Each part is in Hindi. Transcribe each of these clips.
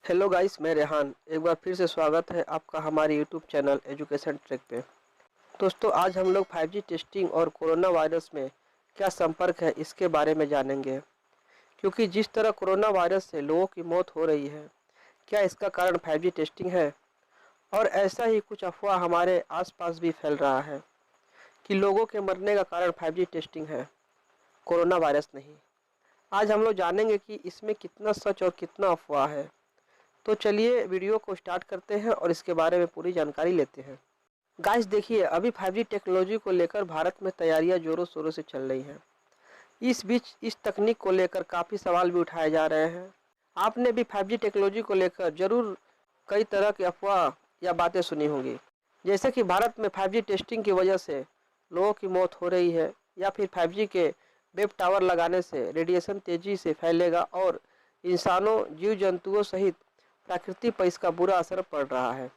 हेलो गाइस, मैं रेहान। एक बार फिर से स्वागत है आपका हमारे यूट्यूब चैनल एजुकेशन ट्रैक पे। दोस्तों, आज हम लोग 5G टेस्टिंग और कोरोना वायरस में क्या संपर्क है इसके बारे में जानेंगे। क्योंकि जिस तरह कोरोना वायरस से लोगों की मौत हो रही है, क्या इसका कारण 5G टेस्टिंग है? और ऐसा ही कुछ अफवाह हमारे आसपास भी फैल रहा है कि लोगों के मरने का कारण 5G टेस्टिंग है, कोरोना वायरस नहीं। आज हम लोग जानेंगे कि इसमें कितना सच और कितना अफवाह है। तो चलिए वीडियो को स्टार्ट करते हैं और इसके बारे में पूरी जानकारी लेते हैं। गाइस देखिए, अभी 5G टेक्नोलॉजी को लेकर भारत में तैयारियां जोरों शोरों से चल रही हैं। इस बीच इस तकनीक को लेकर काफ़ी सवाल भी उठाए जा रहे हैं। आपने भी 5G टेक्नोलॉजी को लेकर जरूर कई तरह की अफवाह या बातें सुनी होंगी, जैसे कि भारत में 5G टेस्टिंग की वजह से लोगों की मौत हो रही है, या फिर 5G के वेब टावर लगाने से रेडिएशन तेजी से फैलेगा और इंसानों, जीव जंतुओं सहित प्रकृति पर इसका बुरा असर पड़ रहा है।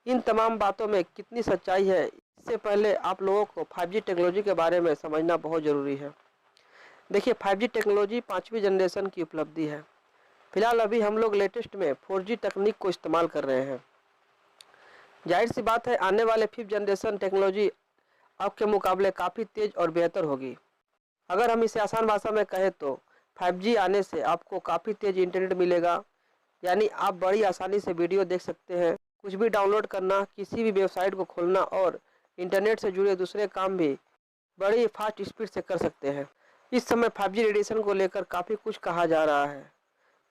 इन तमाम बातों में कितनी सच्चाई है, इससे पहले आप लोगों को 5G टेक्नोलॉजी के बारे में समझना बहुत ज़रूरी है। देखिए, 5G टेक्नोलॉजी 5वीं जनरेशन की उपलब्धि है। फिलहाल अभी हम लोग लेटेस्ट में 4G तकनीक को इस्तेमाल कर रहे हैं। जाहिर सी बात है, आने वाले 5th जनरेशन टेक्नोलॉजी अब के मुकाबले काफ़ी तेज़ और बेहतर होगी। अगर हम इसे आसान भाषा में कहें तो 5G आने से आपको काफ़ी तेज़ इंटरनेट मिलेगा, यानी आप बड़ी आसानी से वीडियो देख सकते हैं, कुछ भी डाउनलोड करना, किसी भी वेबसाइट को खोलना और इंटरनेट से जुड़े दूसरे काम भी बड़ी फास्ट स्पीड से कर सकते हैं। इस समय 5G रेडिएशन को लेकर काफ़ी कुछ कहा जा रहा है।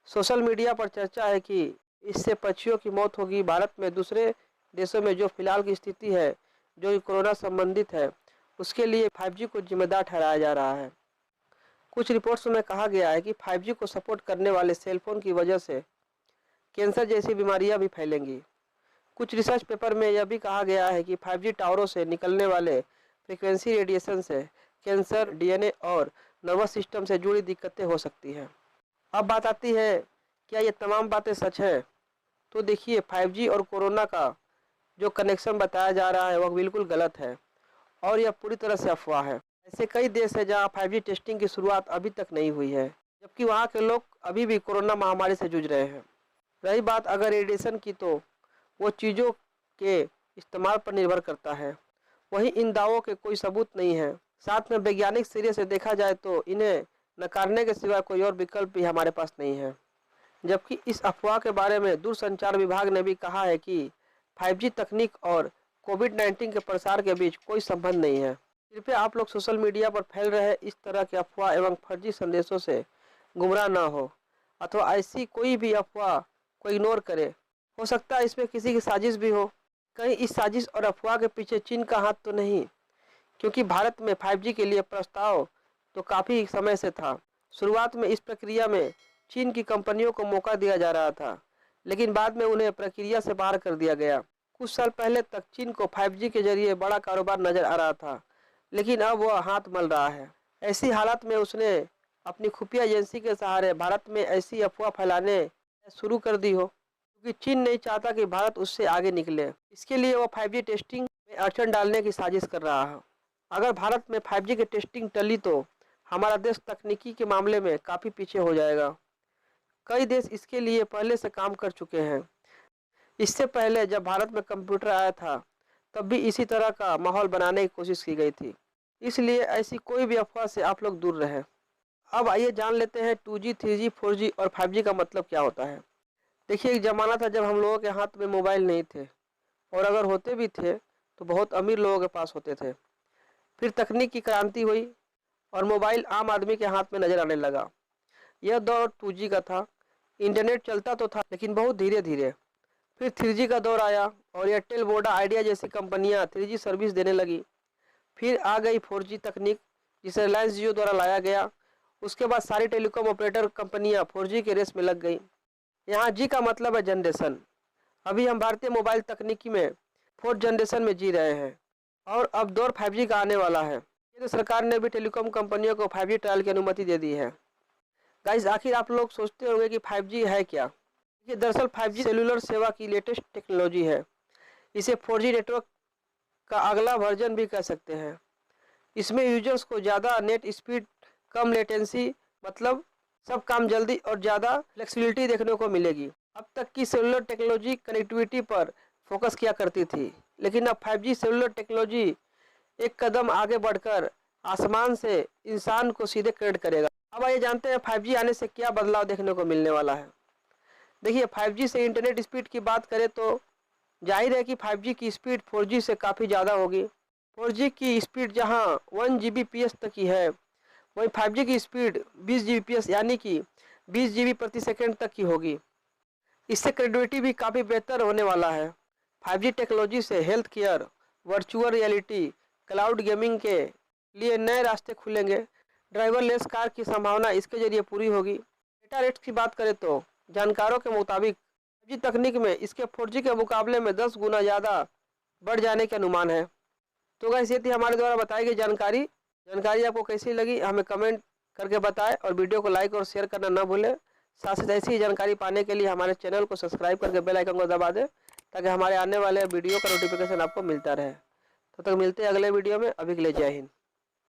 सोशल मीडिया पर चर्चा है कि इससे पक्षियों की मौत होगी। भारत में दूसरे देशों में जो फिलहाल की स्थिति है, जो कोरोना संबंधित है, उसके लिए 5G को जिम्मेदार ठहराया जा रहा है। कुछ रिपोर्ट्स में कहा गया है कि 5G को सपोर्ट करने वाले सेलफोन की वजह से कैंसर जैसी बीमारियां भी फैलेंगी। कुछ रिसर्च पेपर में यह भी कहा गया है कि 5G टावरों से निकलने वाले फ्रीक्वेंसी रेडिएशन से कैंसर, डीएनए और नर्वस सिस्टम से जुड़ी दिक्कतें हो सकती हैं। अब बात आती है, क्या ये तमाम बातें सच है? तो देखिए, 5G और कोरोना का जो कनेक्शन बताया जा रहा है वह बिल्कुल गलत है और यह पूरी तरह से अफवाह है। ऐसे कई देश हैं जहां 5G टेस्टिंग की शुरुआत अभी तक नहीं हुई है, जबकि वहां के लोग अभी भी कोरोना महामारी से जूझ रहे हैं। रही बात अगर रेडिएशन की, तो वो चीज़ों के इस्तेमाल पर निर्भर करता है। वहीं इन दावों के कोई सबूत नहीं है। साथ में वैज्ञानिक सिरे से देखा जाए तो इन्हें नकारने के सिवा कोई और विकल्प भी हमारे पास नहीं है। जबकि इस अफवाह के बारे में दूरसंचार विभाग ने भी कहा है कि 5G तकनीक और कोविड-19 के प्रसार के बीच कोई संबंध नहीं है। कृपया आप लोग सोशल मीडिया पर फैल रहे इस तरह के अफवाह एवं फर्जी संदेशों से गुमराह ना हो, अथवा ऐसी कोई भी अफवाह को इग्नोर करे। हो सकता है इसमें किसी की साजिश भी हो। कहीं इस साजिश और अफवाह के पीछे चीन का हाथ तो नहीं? क्योंकि भारत में 5G के लिए प्रस्ताव तो काफ़ी समय से था। शुरुआत में इस प्रक्रिया में चीन की कंपनियों को मौका दिया जा रहा था, लेकिन बाद में उन्हें प्रक्रिया से बाहर कर दिया गया। कुछ साल पहले तक चीन को 5G के जरिए बड़ा कारोबार नजर आ रहा था, लेकिन अब वह हाथ मल रहा है। ऐसी हालत में उसने अपनी खुफिया एजेंसी के सहारे भारत में ऐसी अफवाह फैलाने शुरू कर दी हो, क्योंकि चीन नहीं चाहता कि भारत उससे आगे निकले। इसके लिए वह 5G टेस्टिंग में अड़चन डालने की साजिश कर रहा है। अगर भारत में 5G की टेस्टिंग टली तो हमारा देश तकनीकी के मामले में काफ़ी पीछे हो जाएगा। कई देश इसके लिए पहले से काम कर चुके हैं। इससे पहले जब भारत में कंप्यूटर आया था, तब भी इसी तरह का माहौल बनाने की कोशिश की गई थी। इसलिए ऐसी कोई भी अफवाह से आप लोग दूर रहें। अब आइए जान लेते हैं 2G, 3G, 4G और 5G का मतलब क्या होता है। देखिए, एक ज़माना था जब हम लोगों के हाथ में मोबाइल नहीं थे, और अगर होते भी थे तो बहुत अमीर लोगों के पास होते थे। फिर तकनीक की क्रांति हुई और मोबाइल आम आदमी के हाथ में नज़र आने लगा। यह दौर 2G का था। इंटरनेट चलता तो था, लेकिन बहुत धीरे धीरे। फिर 3G का दौर आया और एयरटेल, वोडा, आइडिया जैसी कंपनियां 3G सर्विस देने लगी। फिर आ गई 4G तकनीक, जिसे रिलायंस जियो द्वारा लाया गया। उसके बाद सारी टेलीकॉम ऑपरेटर कंपनियां 4G के रेस में लग गई। यहाँ जी का मतलब है जनरेशन। अभी हम भारतीय मोबाइल तकनीकी में 4th जनरेशन में जी रहे हैं और अब दौर 5G का आने वाला है। ये तो सरकार ने भी टेलीकॉम कंपनियों को 5G ट्रायल की अनुमति दे दी है। गाइस, आखिर आप लोग सोचते होंगे कि 5G है क्या? ये दरअसल 5G सेलुलर सेवा की लेटेस्ट टेक्नोलॉजी है। इसे 4G नेटवर्क का अगला वर्जन भी कह सकते हैं। इसमें यूजर्स को ज़्यादा नेट स्पीड, कम लेटेंसी, मतलब सब काम जल्दी और ज़्यादा फ्लेक्सिबिलिटी देखने को मिलेगी। अब तक की सेलुलर टेक्नोलॉजी कनेक्टिविटी पर फोकस किया करती थी, लेकिन अब 5G सेलुलर टेक्नोलॉजी एक कदम आगे बढ़कर आसमान से इंसान को सीधे कनेक्ट करेगा। अब आइए जानते हैं 5G आने से क्या बदलाव देखने को मिलने वाला है। देखिए 5G से इंटरनेट स्पीड की बात करें तो जाहिर है कि 5G की स्पीड 4G से काफ़ी ज़्यादा होगी। 4G की स्पीड जहां 1 Gbps तक की है, वहीं 5G की स्पीड 20 Gbps यानी कि 20 GB प्रति सेकंड तक की होगी। इससे कनेक्टिविटी भी काफ़ी बेहतर होने वाला है। 5G टेक्नोलॉजी से health care, virtual reality, cloud gaming के लिए नए रास्ते खुलेंगे। ड्राइवरलेस कार की संभावना इसके जरिए पूरी होगी। डेटा रेट्स की बात करें तो जानकारों के मुताबिक 5G तकनीक में इसके 4G के मुकाबले में 10 गुना ज़्यादा बढ़ जाने के अनुमान है। तो गाइस ये थी हमारे द्वारा बताई गई जानकारी आपको कैसी लगी हमें कमेंट करके बताएं और वीडियो को लाइक और शेयर करना ना भूलें। साथ ही ऐसी ही जानकारी पाने के लिए हमारे चैनल को सब्सक्राइब करके बेल आइकन को दबा दें ताकि हमारे आने वाले वीडियो का नोटिफिकेशन आपको मिलता रहे। तब तक मिलते हैं अगले वीडियो में। अभी के लिए जय हिंद।